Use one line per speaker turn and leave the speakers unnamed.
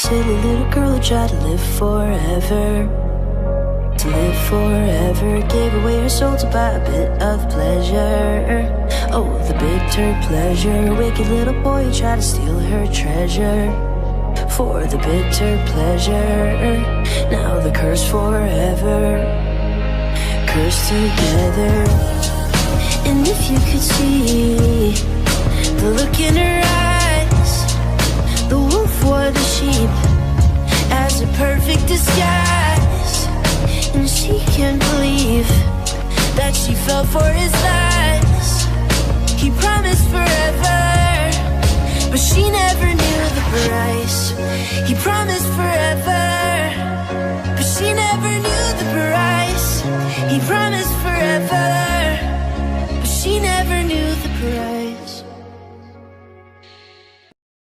silly little girl who tried to live forever. To live forever, gave away her soul to buy a bit of pleasure. Oh, the bitter pleasure. Wicked little boy who tried to steal her treasure. For the bitter pleasure. Now the curse forever. Cursed together. And if you could see the look in her eyes, the wolf wore the sheep as a perfect disguise. And she can't believe that she fell for his lies. He promised forever, but she never knew the price. He promised forever,